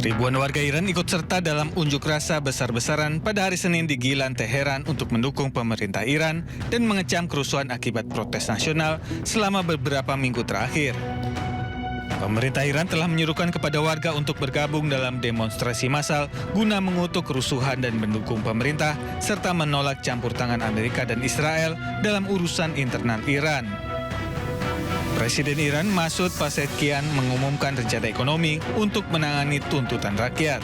Ribuan warga Iran ikut serta dalam unjuk rasa besar-besaran pada hari Senin di Gilan, Teheran untuk mendukung pemerintah Iran dan mengecam kerusuhan akibat protes nasional selama beberapa minggu terakhir. Pemerintah Iran telah menyerukan kepada warga untuk bergabung dalam demonstrasi massal guna mengutuk kerusuhan dan mendukung pemerintah serta menolak campur tangan Amerika dan Israel dalam urusan internal Iran. Presiden Iran Masoud Pezeshkian mengumumkan rencana ekonomi untuk menangani tuntutan rakyat.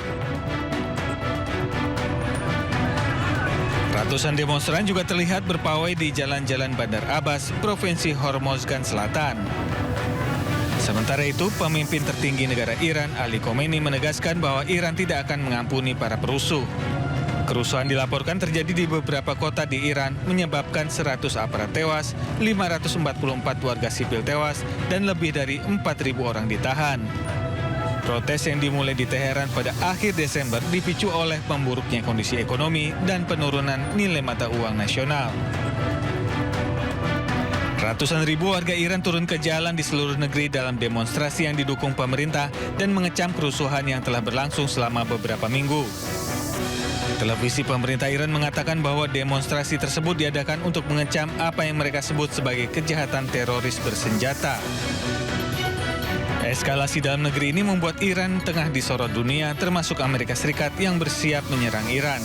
Ratusan demonstran juga terlihat berpawai di jalan-jalan Bandar Abbas, Provinsi Hormozgan Selatan. Sementara itu, pemimpin tertinggi negara Iran, Ali Khamenei, menegaskan bahwa Iran tidak akan mengampuni para perusuh. Kerusuhan dilaporkan terjadi di beberapa kota di Iran, menyebabkan 100 aparat tewas, 544 warga sipil tewas, dan lebih dari 4.000 orang ditahan. Protes yang dimulai di Teheran pada akhir Desember dipicu oleh memburuknya kondisi ekonomi dan penurunan nilai mata uang nasional. Ratusan ribu warga Iran turun ke jalan di seluruh negeri dalam demonstrasi yang didukung pemerintah dan mengecam kerusuhan yang telah berlangsung selama beberapa minggu. Televisi pemerintah Iran mengatakan bahwa demonstrasi tersebut diadakan untuk mengecam apa yang mereka sebut sebagai kejahatan teroris bersenjata. Eskalasi dalam negeri ini membuat Iran tengah disorot dunia, termasuk Amerika Serikat yang bersiap menyerang Iran.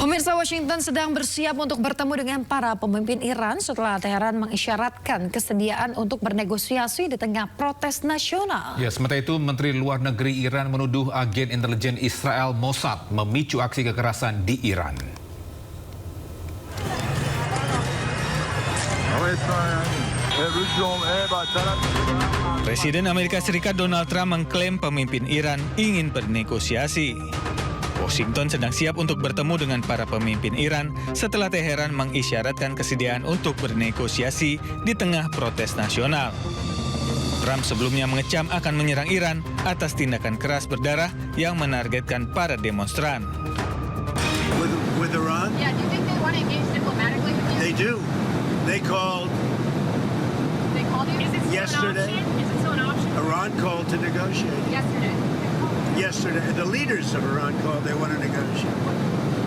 Pemirsa, Washington sedang bersiap untuk bertemu dengan para pemimpin Iran setelah Teheran mengisyaratkan kesediaan untuk bernegosiasi di tengah protes nasional. Ya, sementara itu Menteri Luar Negeri Iran menuduh agen intelijen Israel Mossad memicu aksi kekerasan di Iran. Presiden Amerika Serikat Donald Trump mengklaim pemimpin Iran ingin bernegosiasi. Washington sedang siap untuk bertemu dengan para pemimpin Iran setelah Teheran mengisyaratkan kesediaan untuk bernegosiasi di tengah protes nasional. Trump sebelumnya mengecam akan menyerang Iran atas tindakan keras berdarah yang menargetkan para demonstran. With Iran? Yeah, do you think they want to engage diplomatically with you? They do. They called you? Is it still yesterday. an option? Is it still an option? Iran called to negotiate. Yesterday, the leaders of Iran called. They want to negotiate.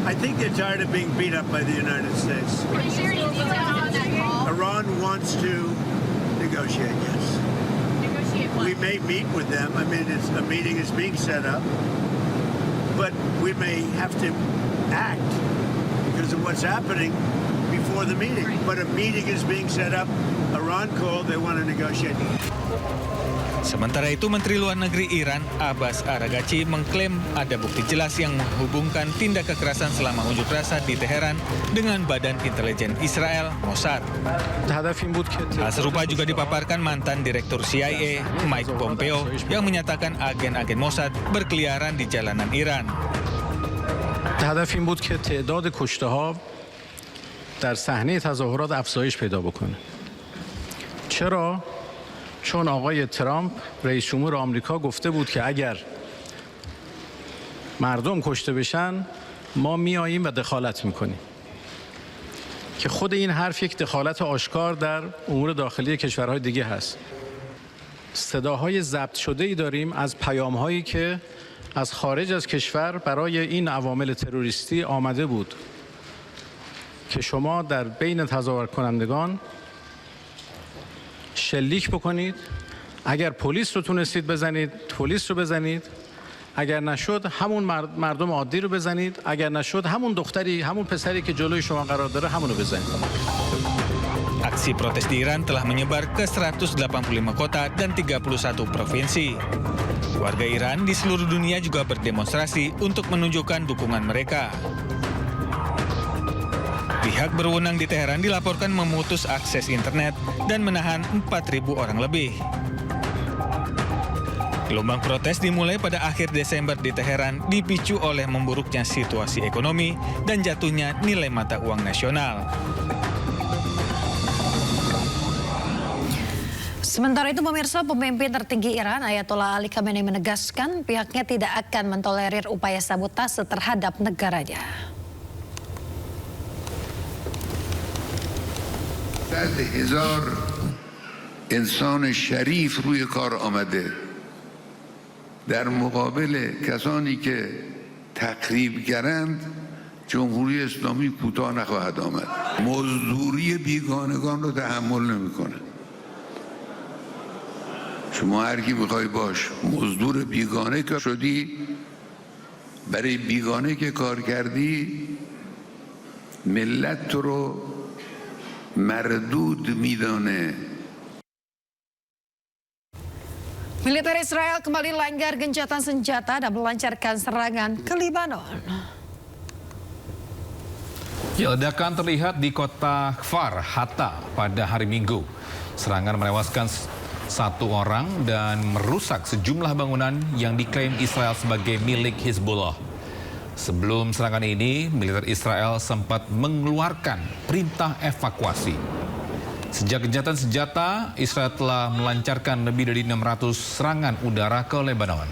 I think they're tired of being beat up by the United States. Can you share any details on that call? Iran wants to negotiate. Yes, Negotiate what? we may meet with them. I mean, a meeting is being set up, but we may have to act because of what's happening before the meeting. But a meeting is being set up. Iran called. They want to negotiate. Sementara itu, Menteri Luar Negeri Iran, Abbas Araghchi, mengklaim ada bukti jelas yang menghubungkan tindak kekerasan selama unjuk rasa di Teheran dengan Badan Intelijen Israel, Mossad. Hal serupa juga dipaparkan mantan Direktur CIA, Mike Pompeo, yang menyatakan agen-agen Mossad berkeliaran di jalanan Iran. هدف این بود که تعداد کشته‌ها در صحنه تظاهرات افزایش پیدا بکنه. چرا؟ چون آقای ترامپ رئیس جمهور آمریکا گفته بود که اگر مردم کشته بشن ما میاییم و دخالت میکنیم که خود این حرف یک دخالت آشکار در امور داخلی کشورهای دیگه هست. صداهای ضبط شده ای داریم از پیام‌هایی که از خارج از کشور برای این عوامل تروریستی آمده بود که شما در بین تظاهر کنندگان شلیک بکنید. اگر پلیس رو تونستید بزنید، پلیس رو بزنید. اگر نشد همون مردم عادی رو بزنید. اگر نشد همون دختری، همون پسری که جلوی شما قرار داره همون رو بزنید. Aksi protes di Iran telah menyebar ke 185 kota dan 31 provinsi. Warga Iran di seluruh dunia juga berdemonstrasi untuk menunjukkan dukungan mereka. Pihak berwenang di Teheran dilaporkan memutus akses internet dan menahan 4.000 orang lebih. Gelombang protes dimulai pada akhir Desember di Teheran dipicu oleh memburuknya situasi ekonomi dan jatuhnya nilai mata uang nasional. Sementara itu, pemirsa, pemimpin tertinggi Iran Ayatollah Ali Khamenei menegaskan pihaknya tidak akan mentolerir upaya sabotase terhadap negaranya. انسان شریف روی کار آمده در مقابل کسانی که تخریبگرند جمهوری اسلامی کوتاه نخواهد آمد. مزدوری بیگانگان رو تحمل نمیکنه. شما هر کی میخوای باش، مزدور بیگانه که شدی، برای بیگانه که کار کردی ملت تو رو مردود میدانه. Militer Israel kembali langgar gencatan senjata dan melancarkan serangan ke Lebanon. Ya, ledakan terlihat di kota Kfar Hatta pada hari Minggu. Serangan menewaskan satu orang dan merusak sejumlah bangunan yang diklaim Israel sebagai milik Hizbullah. Sebelum serangan ini, militer Israel sempat mengeluarkan perintah evakuasi. Sejak gencatan senjata, Israel telah melancarkan lebih dari 600 serangan udara ke Lebanon.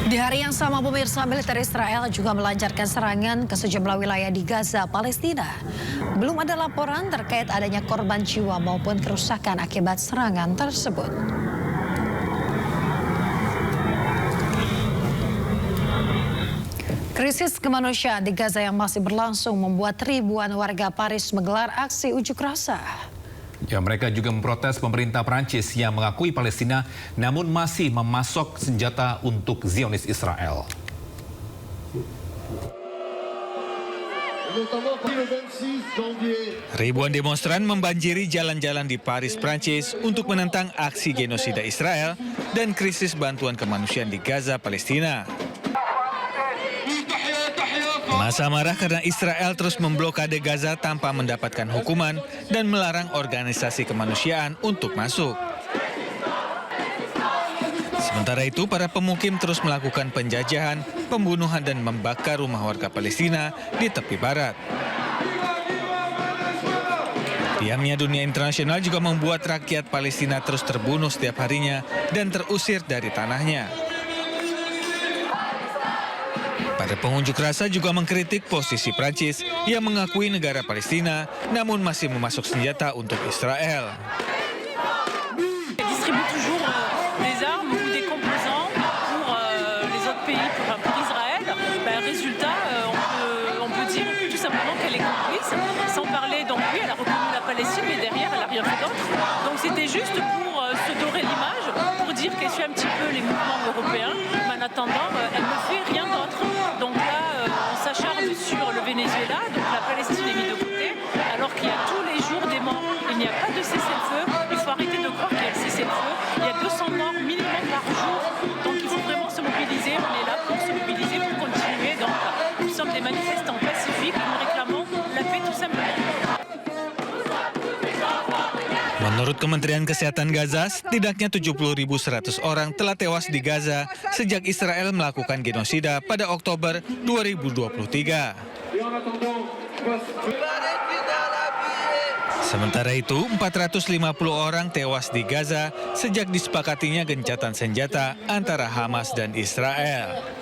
Di hari yang sama, pemirsa, militer Israel juga melancarkan serangan ke sejumlah wilayah di Gaza, Palestina. Belum ada laporan terkait adanya korban jiwa maupun kerusakan akibat serangan tersebut. Krisis kemanusiaan di Gaza yang masih berlangsung membuat ribuan warga Paris menggelar aksi unjuk rasa. Ya, mereka juga memprotes pemerintah Prancis yang mengakui Palestina namun masih memasok senjata untuk Zionis Israel. Ribuan demonstran membanjiri jalan-jalan di Paris, Prancis untuk menentang aksi genosida Israel dan krisis bantuan kemanusiaan di Gaza, Palestina. Massa marah karena Israel terus memblokade Gaza tanpa mendapatkan hukuman dan melarang organisasi kemanusiaan untuk masuk. Sementara itu, para pemukim terus melakukan penjajahan, pembunuhan dan membakar rumah warga Palestina di tepi barat. Diamnya dunia internasional juga membuat rakyat Palestina terus terbunuh setiap harinya dan terusir dari tanahnya. Para pengunjuk rasa juga mengkritik posisi Prancis yang mengakui negara Palestina namun masih memasok senjata untuk Israel. Distribue toujours des armes ou des composants pour les autres pays, pour Israël. Résultat, on peut dire tout simplement qu'elle est complice, sans parler donc oui, elle a reconnu la Palestine, mais derrière elle n'a rien fait d'autre. Donc c'était juste pour se dorer l'image, pour dire qu'elle suit un petit peu les mouvements européens, mais en attendant, elle ne fait rien d'autre. Donc là, on s'acharne sur le Venezuela, donc la Palestine est mise de côté, alors qu'il y a tous les jours des morts. Il n'y a pas de cessez-le-feu, il faut arrêter de croire qu'il y a le cessez-le-feu. Il y a 200 morts minimum par jour, donc il faut vraiment se mobiliser. On est là pour se mobiliser, pour continuer. Donc nous sommes des manifestants pacifiques, nous réclamons la paix tout simplement. Menurut Kementerian Kesehatan Gaza, setidaknya 70.100 orang telah tewas di Gaza sejak Israel melakukan genosida pada Oktober 2023. Sementara itu, 450 orang tewas di Gaza sejak disepakatinya gencatan senjata antara Hamas dan Israel.